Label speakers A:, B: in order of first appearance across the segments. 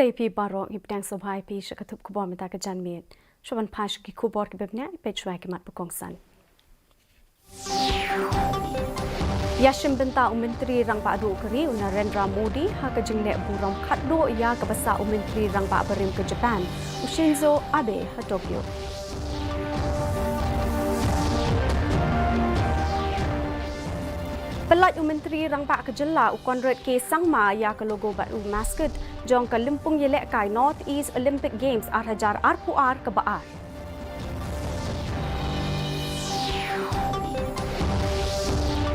A: Meghalaya barok ibdang sobhai pi shakatup kubor meta ka janmit. Shoban pash ki kubor ki bebnya pechwai ki mat pukongsan. Yashim benta Menteri Rang Pak Adu Keri Narendra Modi ha ka jingle buram khatdo ya ka basa Menteri Rang Pak Barim ke Japan. Shinzo Abe ha Tokyo. Pelat Menteri Rang Pak Kejela Konrad K. Sangma ya ke logo batu masket jong ke Limpung Yelek Kai North East Olympic Games Arhajar Arpuar ke Baar.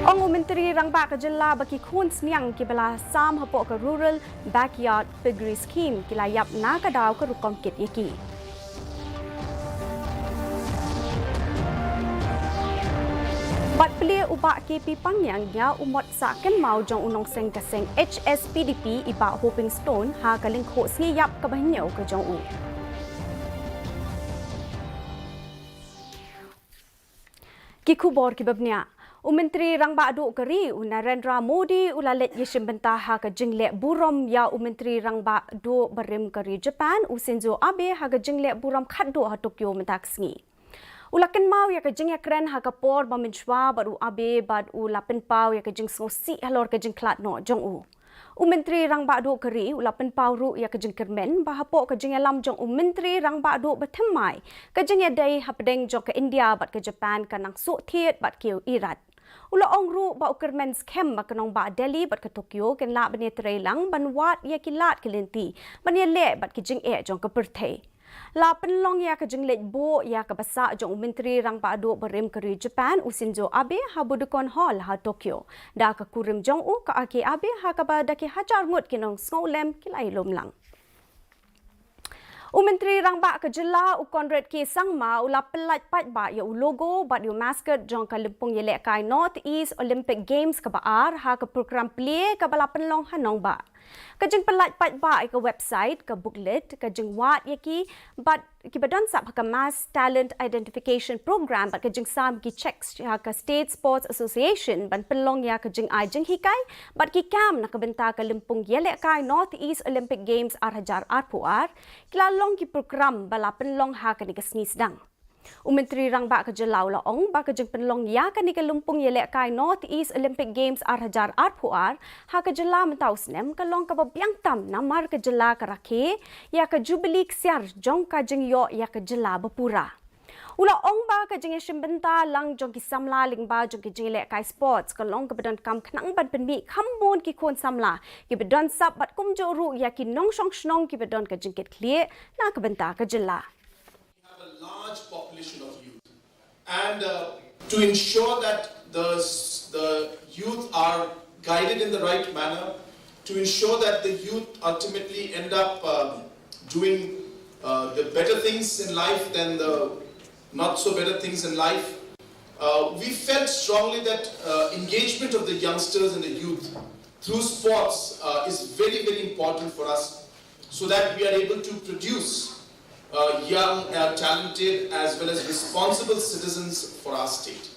A: Ong Menteri Rang Pak Kejela baki kun sniang kibala sam hapok ke rural backyard piggery scheme kilayap na kadaw ke rukom kit yaki. Bat pelia ubak KP Pangyang ya umot saken mau jong unong seng kaseng HSPDP ibak Hoping Stone ha kaling ho ngiyap ke bahnyau ke jong u. Kikubor kibabnya Menteri Rang Pak Adu Keri Narendra Modi ulalet yeshim bentah ha ka jingle burom ya Menteri Rang Pak Adu Barim Keri Japan Shinzo Abe ha ka jingle burom khatdo ha Tokyo mentaksngi. Ulakan mau ya kajing ya keren ha kapor baminchwa baru abe bad ulapen pau ya kajing sosi halor kajing klat no jong u. Menteri Rang Pak Adu Keri ulapen pau ru ya kajing kermen bahapo kajing ya lam jong Menteri Rang Pak Adu batemai kajing ya dai hapdeng jong ke India bat ke Japan kanang su thiet bat kiu irat. Ula ong ru ba kermen scam ba kanong ba Delhi bat ke Tokyo ken la bani trailang banwat ya kilat kelenti bani le bat kajing jong ke Perth. La penlong ya ke jenglet bo ya ke basa jong Menteri Rang Pak Adu Barim Keri Japan Shinzo Abe ha budukon hall ha Tokyo. Da ke kurim jong u ke ake Abe ha ke ba daki hajar ngut kinong ngolem kilai lomlang. Menteri Rang Pak Kejela Konrad K. Sangma ula pelat pat ba ya logo bat yu mascot jong ke Limpung Yelek Kai North East Olympic Games ke Baar ha ke program play ke bala penlong hanong ba. Kajing pelat pat ba ke website ke booklet kajing wat yaki bat ki badan sap ke mass talent identification program bat kajing sam ki checks ya ke State Sports Association ban pelong ya kajing ajeng hikai bat ki kam nak benta ke Limpung Yelek Kai North East Olympic Games Arhajar Arpuar kilalong ki program bala pelong ha ke ni kesni sedang. Menteri Rang Pak Kejela ula ong ba kajing penlong ya kan ni ke Lumpung Yelek Kai North East Olympic Games Arhajar Arpuar ha Kejela mentau snem kalong ka babiang tam namar Kejela karake ya ke Jubilee ksiar jong kajing yo ya Kejela bapura. Ula ong ba kajing yashim benta lang jong ki samla ling ba jong ki Yelek Kai Sports kalong ka bedan kam knang ban penmi khambon ki kon samla ki bedan sap bat kumjo ru ya ki nong shong shnong ki bedan kajing ket clear na ka benta Kejela.
B: Large population of youth, and to ensure that the youth are guided in the right manner, to ensure that the youth ultimately end up doing the better things in life than the not so better things in life, we felt strongly that engagement of the youngsters and the youth through sports is very, very important for us, so that we are able to produce young, talented as well as responsible citizens for our state.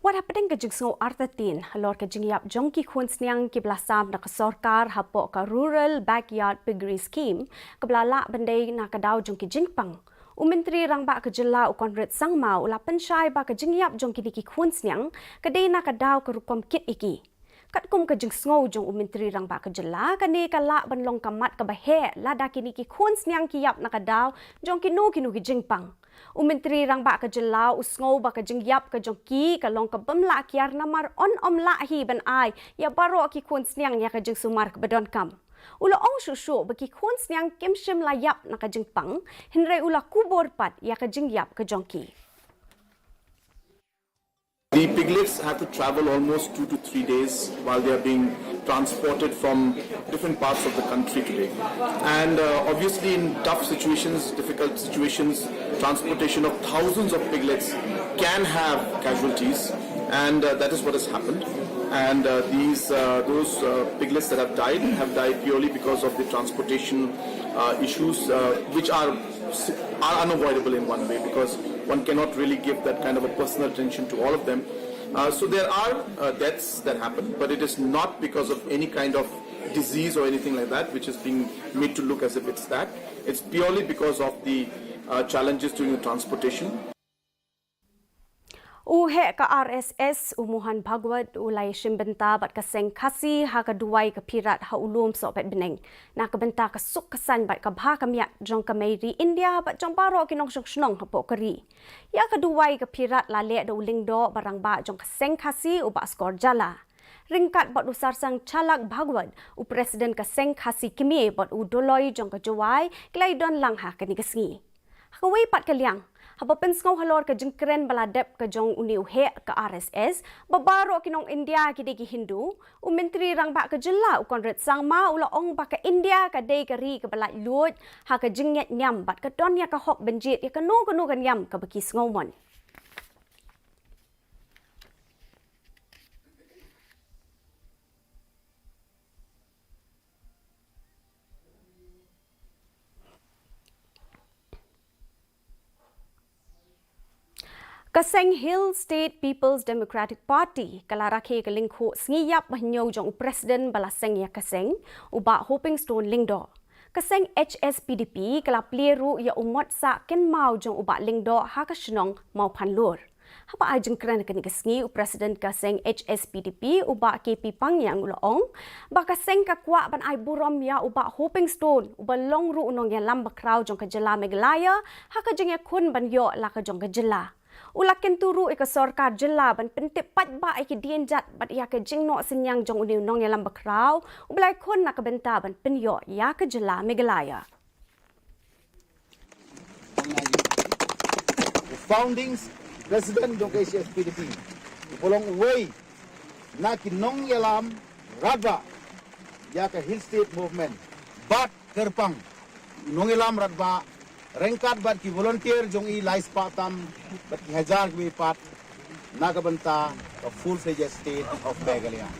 A: What happened ke jingso artatin halor ke jingyap jongki khun sniang ki blasam na sorkar hapo ka rural backyard piggery scheme ke blala bandai na kadaw jongki jingpang. Menteri Rang Pak Kejela Konrad Sangma ula pensyai ba ke jingyap jongki diki khun sniang ke dei na kadaw ke rukom kit iki. Kat kum ke jing sngow jong Menteri Rang Pak Kejela kani kala banlong kamat ke bahe lada kini ki khun sniang ki yap nakadaw jong kinu ki jingpang. Menteri Rang Pak Kejela usngow ba ke jing yap ke jong ki kalong ke bemla kiar namar on om la hi ban ai ya baro ki khun sniang ya ke jing sumar ke badon kam. Ula ong shushu ba ki khun sniang kim shim la yap na ke jingpang hinre ula kubor pat ya ke jing yap ke jong ki.
C: The piglets have to travel almost 2 to 3 days while they are being transported from different parts of the country today. And obviously in tough situations, difficult situations, transportation of thousands of piglets can have casualties, and that is what has happened. And those piglets that have died purely because of the transportation issues, which are unavoidable in one way, because one cannot really give that kind of a personal attention to all of them. So there are deaths that happen, but it is not because of any kind of disease or anything like that, which is being made to look as if it's that. It's purely because of the challenges during the transportation.
A: Uhe ka RSS umuhan Bhagwat ulay simbenta bat kaseng KHASI ha kaduay ka pirat ha ulum so pet beneng na kabenta ka suk kasan bat ka bha kamyak jong ka Mary India bat jong paro kinong snong ha pokari ya kaduay ka pirat la le do uling do barang ba jong kaseng KHASI u ba skor jala ringkat bat usar sang Chalak Bhagwat u presiden kaseng KHASI kimi bat u doloi jong ka jawai klai don lang ha kani kasngi hawai pat kalyang Haba pensngau halor ka jengkeren baladep ka jong uni uhe ka RSS babaro kinong India kidigi Hindu u menteri rang ba ka jela u konret sangma ula ong ba ka India ka dei ka ri ka balai luot ha ka jengnyat nyam bat ka don ya ka hok benjit ya ka no kan nyam ka baki sngaumon Kaseng Hill State People's Democratic Party kalarake kalingkho sngyap mahnyo jong presiden balaseng ya kaseng uba hoping stone lingdo kaseng HSPDP kala pleru ya umot sa ken mau jong uba lingdo ha ka snong mau phanlur haba ajeng kran kani kasngi u presiden kaseng HSPDP uba KP pangyang uloong ba kaseng ka kwa ban ai burom ya uba hoping stone uba longru unong ya lamba kraw jong ka jela MEGHALAYA ha ka jeng ya kun ban yo la ka jong ka jela Ulakin turu ika sorkar jela ban pentip pat ba iki dienjat bat ya ke jingno senyang jong uniu nong ya lamba kraw ublai kon nak benta ban penyo ya ke jela MEGHALAYA.
D: The foundings president dong KHASI polong way na kinong yalam radba ya ke Hill State movement bat kerpang nong yalam radba rengkat bat ki volunteer jong i lais patam bat ki hajar ki pat nagabanta the full fledged state of MEGHALAYA.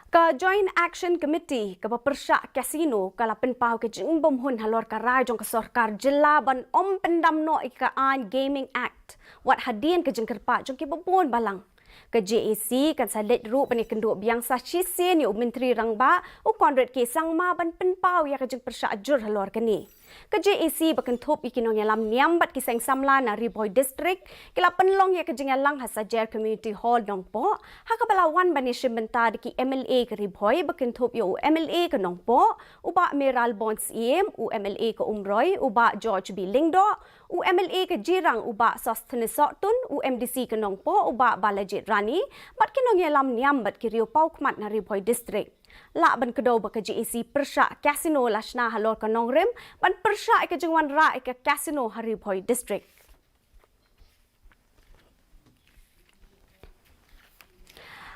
A: Ka Joint Action Committee ka persya casino kala penpau ke jing bomhun halor ka rai jong ka sorkar jela ban om pendam no ika an Gaming Act wat hadien ke jing kerpa jong ki babon balang ke JAC kan salet ru ban kenduk biang sa chisen yu menteri rangba u konrad ke sangma ban penpau ya ke jing persya ajur halor kani ke JAC bakan thop ikinong yalam niambat ki seng samla na Riboy district kila penlong ya ke jing yalang hasajer community hall nongpo ha ka balawan ban simbenta ki MLA ke Riboy bakan thop yu MLA ke nongpo uba Meral Bonds u MLA ke Umroy uba George B Lingdo u MLA ke Jirang uba Sostene Sotun u MDC ke nongpo uba Balajit Rani bat kinong yalam niambat ki Rio Paukmat na Riboy district la ban kedo ba ka JAC persya casino lashna halor ka nongrim ban persya ka jengwan ra ka casino Riboy district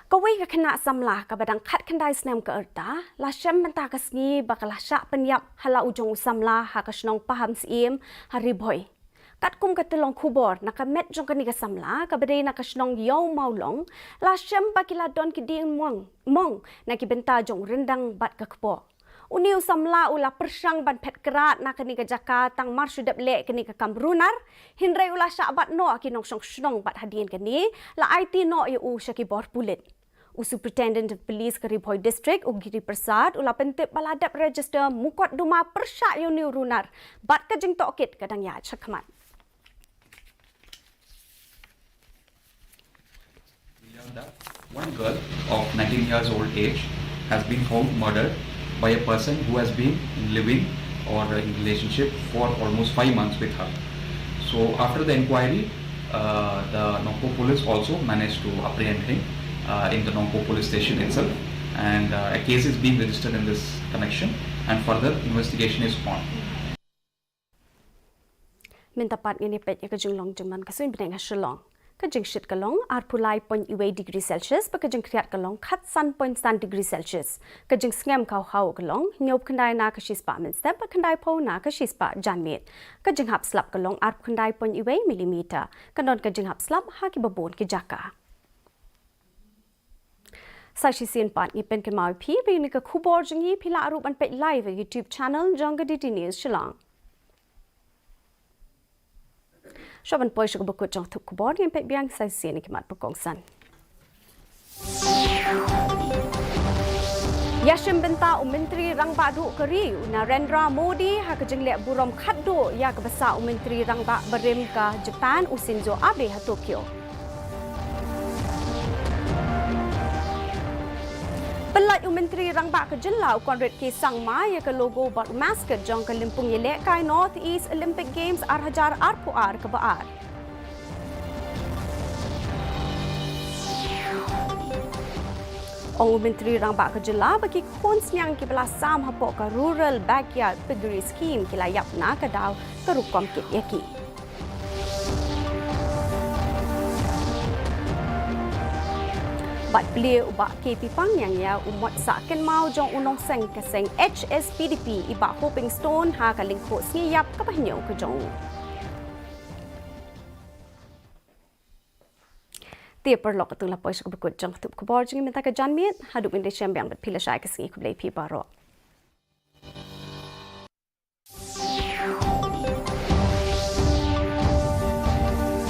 A: kawai ka kena samla ka badang khat kandai snem ka erta la shem banta ka sngi ba ka lasha penyap hala ujong samla ha ka snong paham sim Riboy kat kum ka telong kubor nakamet jong ka niga samla ka bedai na ka snong yaw maulong la shem ba kila don ki ding mong na ki benta jong rendang bat ka kpo uniu samla ula persang ban pet kerat na ka niga jaka tang mar sudap le ka niga kamrunar hinrai ula syabat no ki nong snong bat hadien ka ni la IT no yu syaki bor pulit Superintendent of Police ke Riboy District Giri Prasad ula pentip baladap register mukot duma persyak yu niu runar bat ka jeng tokit kadang ya chakmat
E: One girl of 19 years old age has been found murdered by a person who has been living or in relationship for almost 5 months with her. So after the inquiry, the Nongpo police also managed to apprehend him in the Nongpo police station itself, and a case is being registered in this connection and further investigation is on.
A: Minta pat ngini pet ya ka jeng long jeman ka suin beneng hasilong ka jeng shit kalong arpulai point iwe degree Celsius ba ka jeng kriat kalong khat san point san degree Celsius ka jeng ngem kau hau kalong nyop khandai na ka shispa min step ba khandai po na ka shispa janmet ka jeng hap slap kalong arp khandai point iwe millimeter kanon ka jeng hap slap ha ki babon ki jaka Sashi sin pat ni pen ke mau pi be ni ka khubor jeng hi phila aru ban pet live YouTube channel Jonga DT News Shillong Shaban poi shuk bukut jong thuk kubor yang pek biang sai sien ni kemat pukong san. Yashim benta Menteri Rangba du keri Narendra Modi ha kejenglet burom khaddo ya kebasa Menteri Rangba berim ke Japan Shinzo Abe ha Tokyo. Pelat Menteri Rangba ke Jela Konrad ke Sangma ya ke logo bat mascot jong ke Limpung Yelek kai North East Olympic Games Hajar Arpuar ke Baar. Ong Menteri Rangba ke Jela bagi kons yang kibla sam hapok ke Rural Backyard Piggery Scheme kila yap na ke daw ke rukom kit yaki. Bat beli ubak KP Pangyang ya umot saken mau jong unong seng keseng HSPDP ibak Hoping Stone ha ka lingko ngiyap ke pahnyo ke jong. Dia perlu ketulah pois ke berkut jang tup kubor jeng minta ke janmiet hadup Indonesia yang berpilih saya ke singi kublai pi baro.